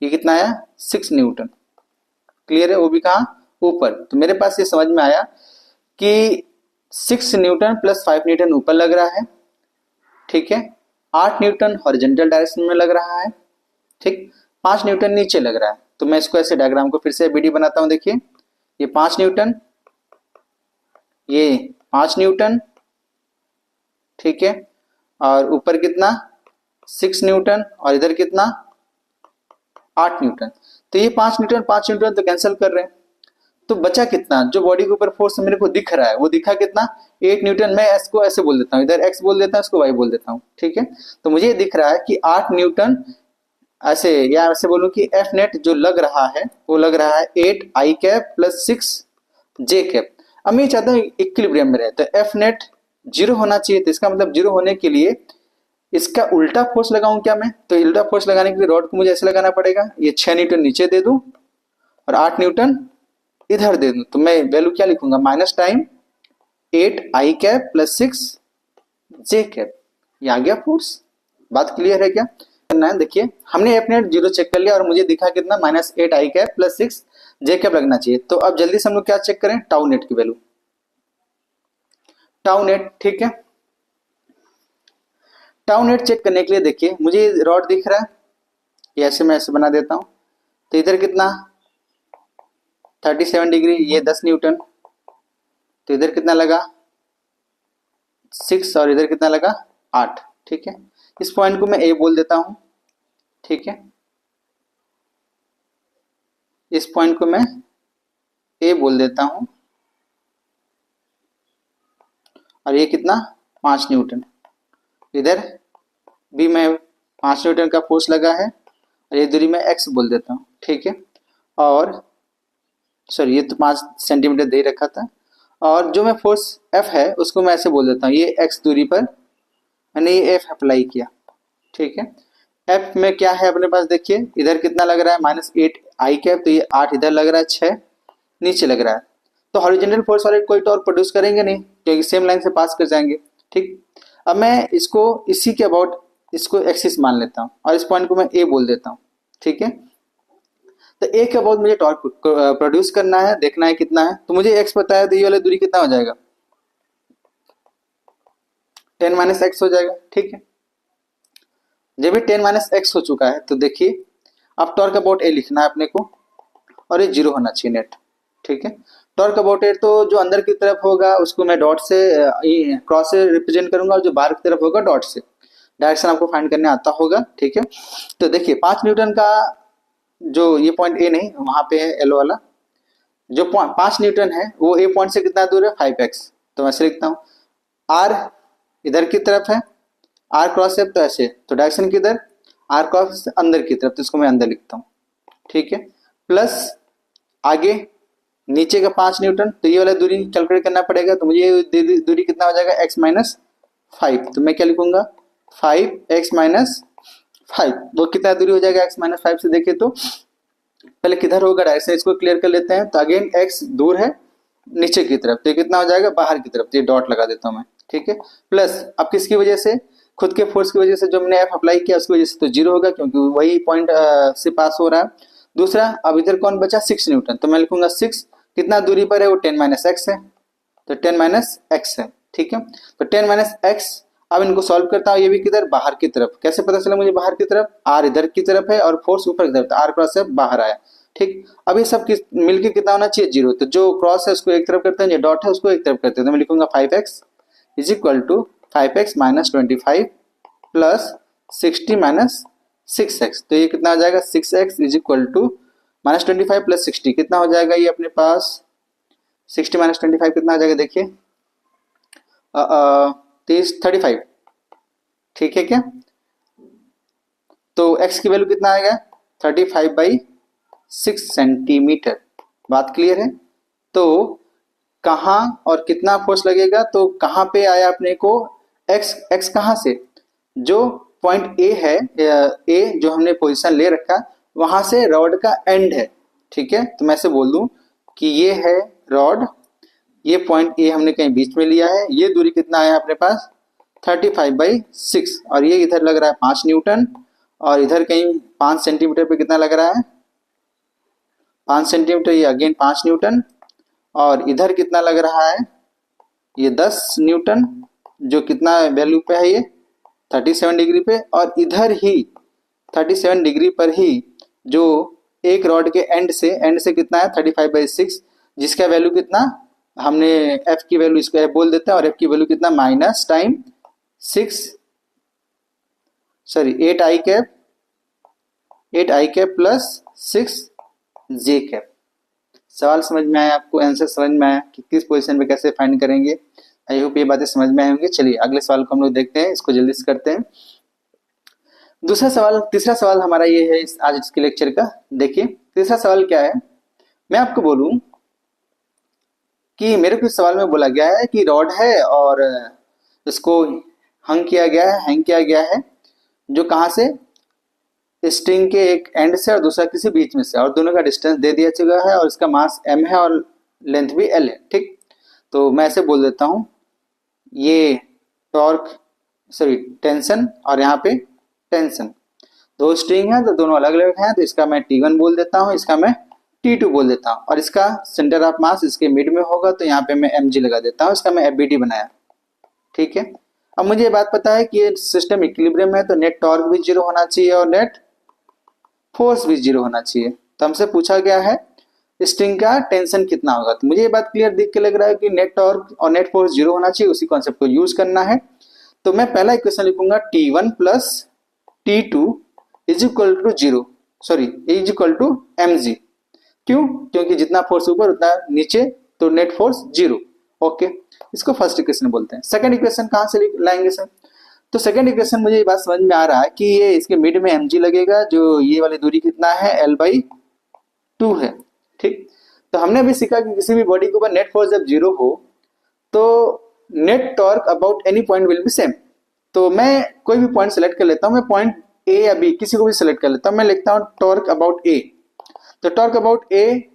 ये कितना आया, 6 न्यूटन, क्लियर है, वो भी कहा, ऊपर। तो मेरे पास ये समझ में आया कि 6 न्यूटन प्लस 5 न्यूटन ऊपर लग रहा है, ठीक है, 8 न्यूटन हॉरिजॉन्टल डायरेक्शन में लग रहा है, ठीक, 5 न्यूटन नीचे लग रहा है। तो मैं इसको ऐसे डायग्राम को फिर से बीडी बनाता हूं, देखिए ये 5 न्यूटन, ये 5 न्यूटन, ठीक है, और ऊपर कितना 6 न्यूटन, और इधर कितना 8 न्यूटन। तो ये 5 न्यूटन 5 न्यूटन तो कैंसिल कर रहे हैं, तो बचा कितना, जो बॉडी के ऊपर फोर्स मेरे को दिख रहा है वो दिखा कितना, 8 न्यूटन। मैं इसको ऐसे बोल देता हूँ, इधर x बोल देता हूँ, इसको y बोल देता हूँ, ठीक है। तो मुझे ये दिख रहा है कि 8 न्यूटन ऐसे, या ऐसे बोलूं कि एफ नेट जो लग रहा है वो लग रहा है 8 आई कैप प्लस 6 जे कैप। अब मैं चाहता हूँ इक्विलिब्रियम में रहे, तो एफ नेट जीरो होना चाहिए। तो इसका मतलब जीरो होने के लिए इसका उल्टा फोर्स लगाऊं क्या मैं, तो उल्टा फोर्स लगाने के लिए रॉड को मुझे ऐसे लगाना पड़ेगा, ये 6 न्यूटन नीचे दे दूं और 8 न्यूटन इधर दे दूं। तो मैं वैल्यू क्या लिखूंगा, माइनस टाइम 8 आई कैप प्लस 6 जे कैप, ये आ गया फोर्स। बात क्लियर है क्या, करना है, देखिए हमने एफ नेट जीरो चेक कर लिया और मुझे दिखा कितना, माइनस 8 आई कैप प्लस 6 जे कैप लगना चाहिए। तो अब जल्दी से हम लोग क्या चेक करें, टाउ नेट की वैल्यू, टाउ नेट, ठीक है। टाउ नेट चेक करने के लिए देखिए मुझे रॉड दिख रहा है, ये ऐसे मैं ऐसे बना देता हूं। तो इधर कितना 37 डिग्री, ये 10 न्यूटन, तो इधर कितना लगा 6, और इधर कितना लगा 8, ठीक है, इस पॉइंट को मैं ए बोल देता हूं, ठीक है, इस पॉइंट को मैं ए बोल देता हूं, और ये कितना 5 न्यूटन, इधर भी मैं 5 न्यूटन का फोर्स लगा है, और ये दूरी मैं एक्स बोल देता हूँ, ठीक है, और सॉरी ये तो 5 सेंटीमीटर दे रखा था, और जो मैं फोर्स एफ है उसको मैं ऐसे बोल देता हूँ, ये एक्स दूरी पर मैंने ये एफ अप्लाई किया, ठीक है। एफ में क्या है अपने पास, देखिए इधर कितना लग रहा है -8 आई कैप, तो ये 8 इधर लग रहा है, 6 नीचे लग रहा है, तो हॉरिजॉन्टल फोर्स वाले कोई टॉर्क प्रोड्यूस करेंगे नहीं क्योंकि सेम लाइन से पास कर जाएंगे, ठीक। अब मैं इसको इसी के अबाउट इसको एक्सिस मान लेता हूँ, और इस पॉइंट को मैं ए बोल देता हूँ, ठीक है। तो ए के अबाउट मुझे टॉर्क प्रोड्यूस करना है, देखना है कितना है, तो मुझे एक्स पता है, तो ये वाली दूरी कितना हो जाएगा 10 - x हो जाएगा, ठीक है। जब भी 10 - x हो चुका है तो देखिए अब टॉर्क अबाउट ए लिखना है अपने को, और ये 0 होना चाहिए नेट, ठीक है। टॉर्क अबाउट ए तो जो अंदर की तरफ होगा उसको मैं डॉट से क्रॉस से रिप्रेजेंट करूंगा, और जो बाहर की तरफ होगा डॉट से, डायरेक्शन आपको फाइंड करने आता होगा, ठीक है। तो देखिए 5 न्यूटन का जो ये पॉइंट ए नहीं वहां पे है एलो वाला, जो 5 न्यूटन है वो ए पॉइंट से कितना दूर है 5x, तो मैं ऐसे लिखता हूँ, आर इधर की तरफ है, आर क्रॉस है तो ऐसे, तो डायरेक्शन किधर आर क्रॉस अंदर की तरफ, तो इसको मैं अंदर लिखता हूँ, ठीक है, प्लस आगे नीचे का 5 न्यूटन, तो ये वाला दूरी कैलकुलेट करना पड़ेगा, तो मुझे दूरी कितना हो जाएगा x - 5, तो मैं क्या लिखूंगा 5x - 5, वो कितना दूरी हो जाएगा x - 5 से, देखिए तो पहले किधर होगा डायरेक्शन इसको क्लियर कर लेते हैं, तो अगेन x दूर है नीचे की तरफ, तो ये कितना हो जाएगा बाहर की तरफ, तो ये डॉट लगा देता हूं मैं, ठीक है। प्लस अब किसकी वजह से, खुद के फोर्स की वजह से जो मैंने एफ अप्लाई किया उसकी वजह से तो 0 होगा क्योंकि वही पॉइंट से पास हो रहा है। दूसरा अब इधर कौन बचा 6 न्यूटन, तो मैं लिखूंगा 6 कितना दूरी पर है वो 10 - x है, तो 10 - x है, ठीक है। तो 10 - x, अब इनको सॉल्व करता हूँ, ये भी किधर बाहर की तरफ, कैसे पता चला मुझे बाहर की तरफ, आर इधर की तरफ है और फोर्स ऊपर की तरफ, तो आर क्रॉस से बाहर आया, ठीक। अब ये सब मिलके कितना होना चाहिए 0, तो जो क्रॉस है उसको एक तरफ करते हैं, जो डॉट है उसको एक तरफ करते हैं, तो मैं लिखूंगा 5x = 5x - 25 प्लस 60 - 6x, तो ये कितना हो जाएगा 6x = -25 प्लस 60 कितना हो जाएगा, ये अपने पास 60 - 25 कितना हो जाएगा, देखिए 35, ठीक है क्या। तो x की वैल्यू कितना आएगा 35/6 सेंटीमीटर, बात क्लियर है। तो कहाँ और कितना फोर्स लगेगा, तो कहाँ पे आया अपने को x कहाँ से, जो पॉइंट ए है, ए जो हमने पोजीशन ले रखा वहां से रॉड का एंड है, ठीक है। तो मैं ऐसे बोल दूं कि ये है रॉड, ये पॉइंट ए हमने कहीं बीच में लिया है, ये दूरी कितना आया अपने पास 35/6, और ये इधर लग रहा है 5 न्यूटन, और इधर कहीं 5 सेंटीमीटर पे कितना लग रहा है 5 सेंटीमीटर, ये अगेन 5 न्यूटन, और इधर कितना लग रहा है ये 10 न्यूटन, जो कितना वैल्यू पे है ये 37 डिग्री पे, और इधर ही 37 डिग्री पर ही जो एक रॉड के एंड से कितना है 35/6, जिसका वैल्यू कितना हमने एफ की वैल्यू इसको एफ बोल देते हैं, और एफ की वैल्यू कितना माइनस टाइम 8 आई कैप प्लस 6 जे कैप। सवाल समझ में आया आपको, आंसर समझ में आया कि किस पोजीशन पे कैसे फाइंड करेंगे, आई होप ये बातें समझ में आई होंगी। चलिए अगले सवाल को हम लोग देखते हैं, इसको जल्दी से करते हैं। तीसरा सवाल हमारा ये है आज इसके लेक्चर का। देखिए तीसरा सवाल क्या है, मैं आपको बोलूं कि मेरे को इस सवाल में बोला गया है कि रॉड है और इसको हैंग किया गया है, जो कहां से स्ट्रिंग के एक एंड से और दूसरा किसी बीच में से, और दोनों का डिस्टेंस दे दिया चुका है, और इसका मास m है और लेंथ भी l है, ठीक। तो मैं ऐसे बोल देता हूं ये टेंशन, और यहाँ पे टेंशन, दो स्ट्रिंग है तो दोनों अलग अलग हैं, तो इसका मैं T1 बोल देता हूँ, इसका मैं T2 बोल देता हूँ, और इसका सेंटर ऑफ मास इसके मिड में होगा, तो यहाँ पे मैं mg लगा देता हूँ, इसका मैं FBD बनाया, ठीक है। अब मुझे ये बात पता है कि ये सिस्टम इक्विलिब्रियम है, तो नेट टॉर्क भी 0 होना चाहिए और नेट फोर्स भी 0 होना चाहिए। तो हमसे पूछा गया है स्ट्रिंग का टेंशन कितना होगा, तो मुझे ये बात क्लियर दिख के लग रहा है कि नेट टॉर्क और नेट फोर्स 0 होना चाहिए, उसी कॉन्सेप्ट को यूज करना है। तो मैं पहला इक्वेशन लिखूंगा T1 plus T2 is equal to zero, sorry is equal to mg। क्यों? क्योंकि जितना फोर्स ऊपर उतना नीचे, तो नेट फोर्स जीरो। ओके, इसको फर्स्ट इक्वेशन बोलते हैं। सेकंड इक्वेशन कहां से लाएंगे सर? तो सेकंड इक्वेशन मुझे ये बात समझ में आ रहा है कि ये इसके मिड में mg लगेगा, जो ये वाली दूरी कितना है L/2 है। ठीक, तो हमने अभी सीखा कि किसी भी बॉडी के ऊपर नेट फोर्स जब जीरो हो तो net torque about any point will be same. तो मैं कोई भी पॉइंट सेलेक्ट कर लेता हूं, मैं पॉइंट ए या बी किसी को भी सेलेक्ट कर लेता हूं, मैं लिखता हूं टॉर्क अबाउट ए। तो टॉर्क अबाउट ए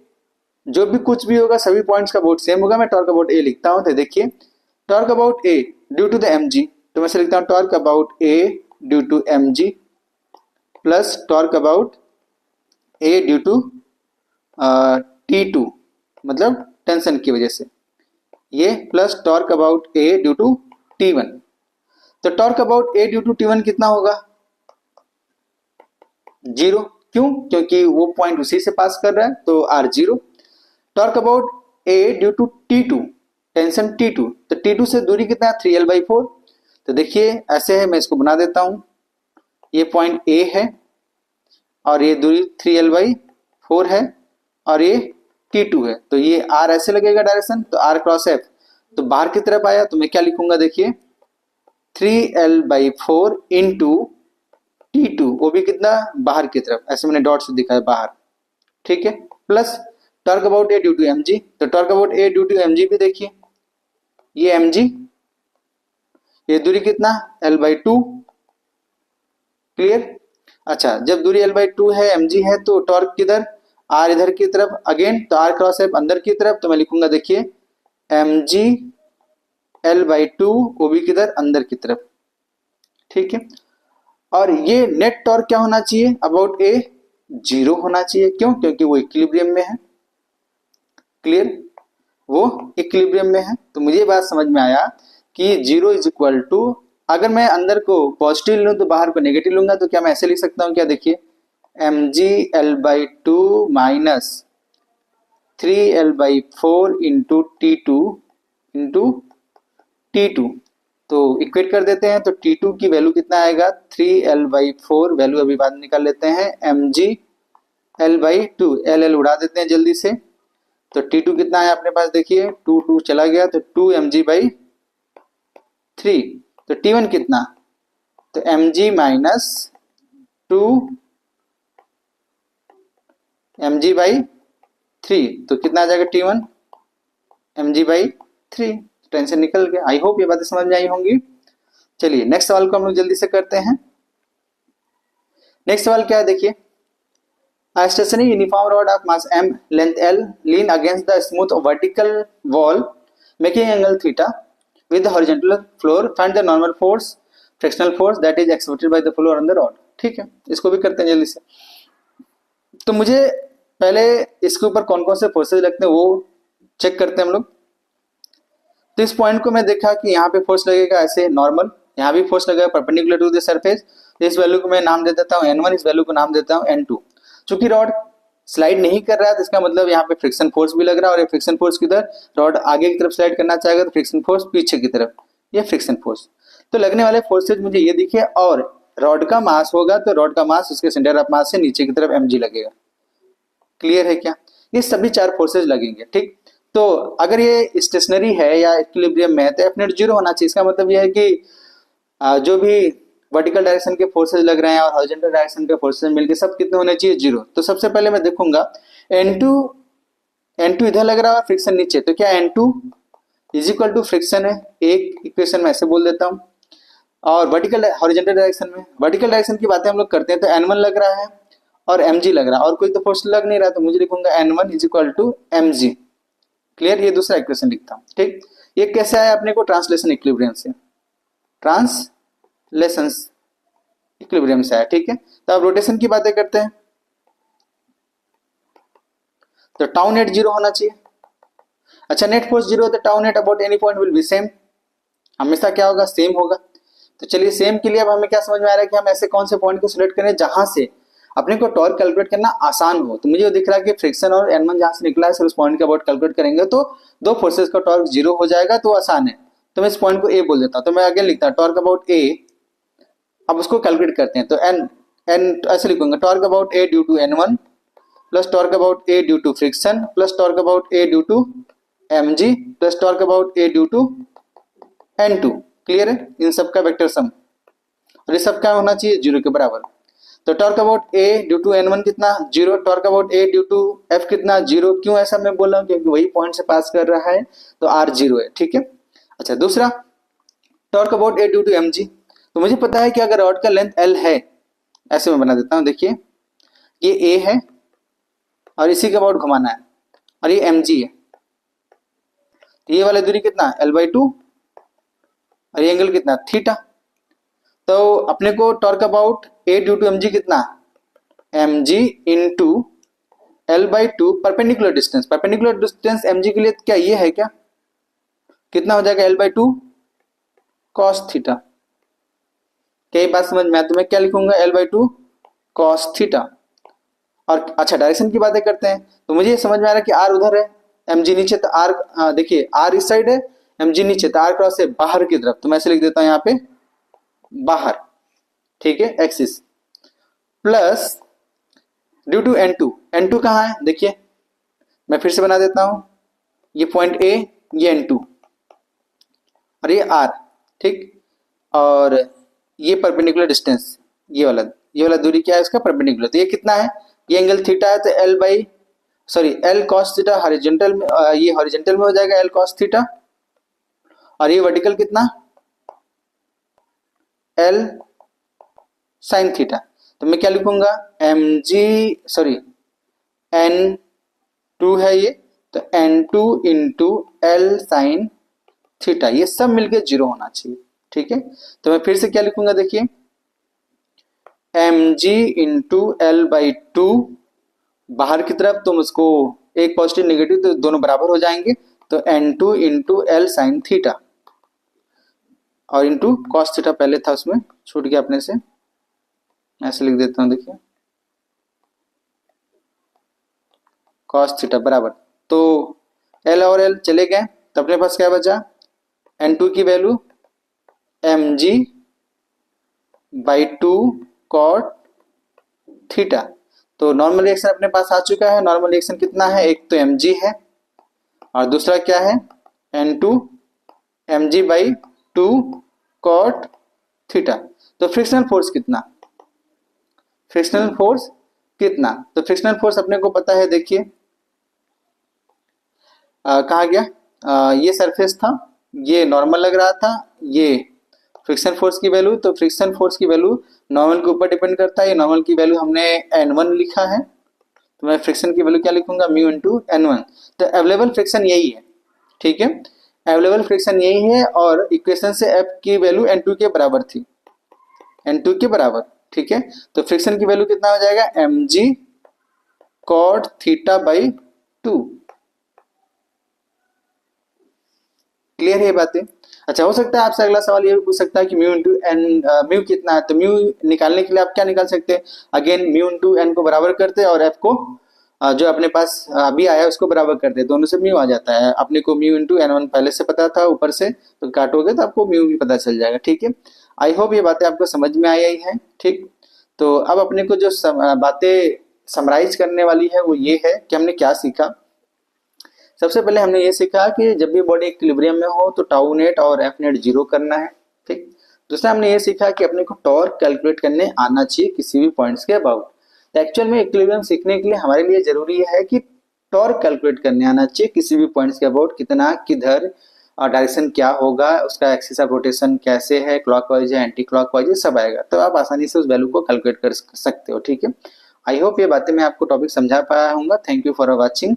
जो भी कुछ भी होगा सभी पॉइंट्स का अबाउट सेम होगा, मैं टॉर्क अबाउट ए लिखता हूं। तो देखिए torque about A due to the mg, तो मैं से लिखता हूं torque about A due to mg plus torque about A due to T2, मतलब टेंशन की वजह से, ये plus torque about A due to T1। तो torque about A due to T1 कितना होगा? जीरो। क्यों? क्योंकि वो पॉइंट उसी से पास कर रहा है, तो R zero. Torque about A due to T2, tension T2, तो T2 से दूरी कितना है? 3L/4। तो देखिए ऐसे है, मैं इसको बना देता हूं, ये पॉइंट A है और ये दूरी 3L/4 है और ये T2 है, तो ये R ऐसे लगेगा डायरेक्शन, तो R क्रॉस F, तो बाहर की तरफ आया, तो मैं क्या लिखूंगा? देखिए 3L/4 इंटू T2, वो भी कितना? बाहर की तरफ, ऐसे मैंने डॉट से दिखाया बाहर। ठीक है, plus torque about A due to mg, तो torque about A due to mg भी देखिए, ये mg, ये दूरी कितना? L/2। क्लियर? अच्छा, जब दूरी L/2 है, mg है, तो टॉर्क किधर? R इधर की तरफ अगेन, तो R क्रॉस F अंदर की तरफ, तो मैं लिखूंगा देखिए mg L/2, वो भी किधर? अंदर की तरफ। ठीक है, और ये नेट टॉर्क क्या होना चाहिए? अबाउट ए जीरो होना चाहिए। क्यों? क्योंकि वो इक्विलिब्रियम में है। क्लियर? वो इक्विलिब्रियम में है। तो मुझे बात समझ में आया कि जीरो इज इक्वल टू, अगर मैं अंदर को पॉजिटिव लूं तो बाहर को नेगेटिव लूंगा, तो क्या मैं ऐसे लिख सकता हूं? क्या देखिए mg L/2 minus 3L/4 into T2, तो इक्वेट कर देते हैं, तो T2 की वैल्यू कितना आएगा? 3L/4, वैल्यू अभी बाद में निकाल लेते हैं, mg L/2, L उड़ा देते हैं जल्दी से, तो T2 कितना है अपने पास? देखिए 2 चला गया, तो 2mg/3। तो T1 कितना? तो mg माइनस 2 mg/3, तो कितना आ जाएगा T1? mg/3। टेंशन निकल गया। आई होप ये बातें समझ में आई होंगी। चलिए नेक्स्ट सवाल को हम लोग जल्दी से करते हैं। नेक्स्ट सवाल क्या है? देखिए A stationary uniform rod of mass m, length L, lean against the smooth vertical wall, making angle theta with the horizontal floor. Find the normal force, frictional force that is exerted by the floor on the rod. ठीक है, इसको भी करते हैं जल्दी से। तो मुझे पहले इसके ऊपर कौन कौन से फोर्सेज लगते हैं वो चेक करते हैं हम लोग। तो इस पॉइंट को मैं देखा कि यहाँ पे फोर्स लगेगा ऐसे नॉर्मल, यहाँ भी फोर्स लगेगा परपेंडिकुलर टू द सरफेस। इस वैल्यू को मैं नाम दे देता हूँ N1, इस वैल्यू को नाम देता हूँ N2। चूंकि रॉड स्लाइड नहीं कर रहा है, तो इसका मतलब यहाँ पे फ्रिक्शन फोर्स भी लग रहा है, और ये फ्रिक्शन फोर्स किधर? रॉड आगे की तरफ स्लाइड करना चाहेगा तो फ्रिक्शन फोर्स पीछे की तरफ, ये फ्रिक्शन फोर्स। तो लगने वाले फोर्सेज मुझे ये दिखे, और रॉड का मास होगा तो रॉड का मास उसके सेंटर ऑफ मास से नीचे की तरफ mg लगेगा। क्लियर है क्या? ये सभी चार फोर्सेज लगेंगे। ठीक, तो अगर ये स्टेशनरी है या इक्विलिब्रियम में है तो F net जीरो होना चाहिए। इसका मतलब यह है कि जो भी वर्टिकल डायरेक्शन के फोर्सेज लग रहे हैं और हॉरिजॉन्टल डायरेक्शन के फोर्सेज मिलके सब कितने होने चाहिए? जीरो। तो सबसे पहले मैं देखूंगा N2 इधर लग रहा है, फ्रिक्शन नीचे, तो क्या N2 is equal to friction है, एक इक्वेशन में ऐसे बोल देता हूं। और वर्टिकल हॉरिजॉन्टल डायरेक्शन में, वर्टिकल डायरेक्शन की बातें हम लोग करते हैं, तो N1 लग रहा है और mg लग रहा है, और कोई तो फोर्स लग नहीं रहा, तो मुझे लिखूंगा N1 is equal to mg। Clear? ये दूसरा इक्वेशन लिखता हूं। ठीक, ये कैसे आया अपने को? ट्रांसलेशन इक्विलिब्रियम से, ट्रांसलेशन इक्विलिब्रियम से आया। ठीक है, तो अब रोटेशन की बातें करते हैं। तो टाउ नेट जीरो होना चाहिए। अच्छा, नेट फोर्स जीरो, तो tau net about any point will be same, हमेशा क्या होगा? सेम होगा। तो चलिए सेम के लिए अब हमें क्या समझ में आ रहा है कि हम ऐसे कौन से पॉइंट को सिलेक्ट करें जहां से अपने को टॉर्क कैलकुलेट करना आसान हो। तो मुझे दिख रहा है कि फ्रिक्शन और N1 जहां से निकला है, उस पॉइंट के अबाउट कैलकुलेट करेंगे तो दो फोर्सेज का टॉर्क जीरो हो जाएगा, तो आसान है। तो मैं इस पॉइंट को ए बोल देता हूँ। तो मैं अगेन लिखता हूँ टॉर्क अबाउट ए। अब उसको कैलकुलेट करते हैं, तो एन ऐसे लिखूंगा, torque about A due to N1 plus torque about A due to friction plus torque about A due to mg plus torque about A due to N2। Clear है? इन सब का वेक्टर सम, और ये सब क्या होना चाहिए, 0 के बराबर। तो torque about A due to N1 कितना, 0। Torque about A due to F कितना, 0। क्यों ऐसा मैं बोल रहा हूँ, क्योंकि वही पॉइंट से पास कर रहा है, तो R 0 है। ठीक है। अच्छा, दूसरा torque about A due to mg। तो मुझे पता है कि अगर रॉड का लेंथ L है, ऐसे मैं बना देता हूँ, देखिए ये A है और इसी के अबाउट घुमाना है, और ये mg है, तो ये वाला दूरी कितना, L/2, और ये एंगल कितना, थीटा। तो अपने को torque about A due to mg कितना, mg into L/2 perpendicular distance. Perpendicular distance mg के लिए क्या ये है क्या, कितना हो जाएगा, L/2 cos थीटा। क्या ये बात समझ में आया? तो मैं क्या लिखूंगा, L/2 cos थीटा। और अच्छा, डायरेक्शन की बातें करते हैं, तो मुझे समझ में आ रहा है कि R उधर है, mg नीचे, तो R देखिए R इस साइड है, mg नीचे, तो R क्रॉस है बाहर की तरफ, तो मैं ऐसे लिख देता हूं यहाँ पे बाहर। ठीक है, axis plus due to N2 कहाँ है, देखिए मैं फिर से बना देता हूं, ये पॉइंट A, ये N2 और ये R। ठीक, और ये परपेंडिकुलर डिस्टेंस, ये वाला दूरी क्या है इसका, परपेंडिकुलर। तो ये कितना है, ये एंगल थीटा है, तो L cos थीटा हॉरिजॉन्टल में, ये हॉरिजॉन्टल में हो जाएगा L cos थीटा, और ये वर्टिकल कितना, L sin थीटा। तो मैं क्या लिखूंगा, N2 है ये, तो N2 into L sin theta, ये सब मिलके 0 होना चाहिए। ठीक है, तो मैं फिर से क्या लिखूंगा, देखिए mg इंटू L/2 बाहर की तरफ, तुम उसको एक पॉजिटिव नेगेटिव तो दोनों बराबर हो जाएंगे, तो N2 into L sin theta, और इंटू cos थीटा पहले था उसमें छूट गया अपने से, ऐसे लिख देता हूं, देखिए cos थीटा बराबर, तो L और L चले गए, तो अपने पास क्या बचा, N2 की वैल्यू mg/2 cot थीटा। तो नॉर्मल रिएक्शन अपने पास आ चुका है। नॉर्मल रिएक्शन कितना है, एक तो mg है और दूसरा क्या है, N2 mg/2 cot थीटा। तो फ्रिक्शनल फोर्स कितना, तो फ्रिक्शनल फोर्स अपने को पता है, देखिए कहा गया, ये सरफेस था, ये नॉर्मल लग रहा था, ये फ्रिक्शन फोर्स की वैल्यू, तो फ्रिक्शन फोर्स की वैल्यू नॉर्मल के ऊपर डिपेंड करता है। ये नॉर्मल की वैल्यू हमने N1 लिखा है, तो मैं फ्रिक्शन की वैल्यू क्या लिखूंगा, म्यू इंटू N1। तो अवेलेबल फ्रिक्शन यही है। ठीक है, अवेलेबल फ्रिक्शन यही है, और इक्वेशन से F की वैल्यू N2 के बराबर थी, N2 के बराबर। ठीक है, तो फ्रिक्शन की वैल्यू कितना हो जाएगा, mg cot थीटा/2। क्लियर है ये बातें? अच्छा, हो सकता है आपसे अगला सवाल ये भी पूछ सकता है कि म्यू इंटू एन, म्यू कितना है, तो म्यू निकालने के लिए आप क्या निकाल सकते हैं, अगेन म्यू इंटू एन को बराबर करते हैं और एफ को जो अपने पास अभी आया है उसको बराबर करते हैं, दोनों से म्यू आ जाता है। अपने को म्यू इंटू N1 पहले से पता था, ऊपर से तो काटोगे तो आपको म्यू भी पता चल जाएगा। ठीक है, आई होप ये बातें आपको समझ में आई है। ठीक, तो अब अपने को जो बातें समराइज करने वाली है वो ये है कि हमने क्या सीखा। सबसे पहले हमने ये सीखा कि जब भी बॉडी इक्विलिब्रियम में हो तो टाउ नेट और एफ नेट 0 करना है। ठीक, दूसरा हमने ये सीखा कि अपने को टॉर्क कैलकुलेट करने आना चाहिए किसी भी पॉइंट्स के अबाउट। तो एक्चुअल में इक्विलिब्रियम सीखने के लिए हमारे लिए जरूरी है कि टॉर्क कैलकुलेट करने आना चाहिए किसी भी पॉइंट्स के अबाउट, कितना, किधर, और डायरेक्शन क्या होगा, उसका एक्सिस ऑफ रोटेशन कैसे है, क्लॉकवाइज है, एंटी क्लॉकवाइज, सब आएगा, तो आप आसानी से उस वैल्यू को कैलकुलेट कर सकते हो। ठीक है, आई होप ये बातें मैं आपको टॉपिक समझा पाया हूँ। Thank you for watching.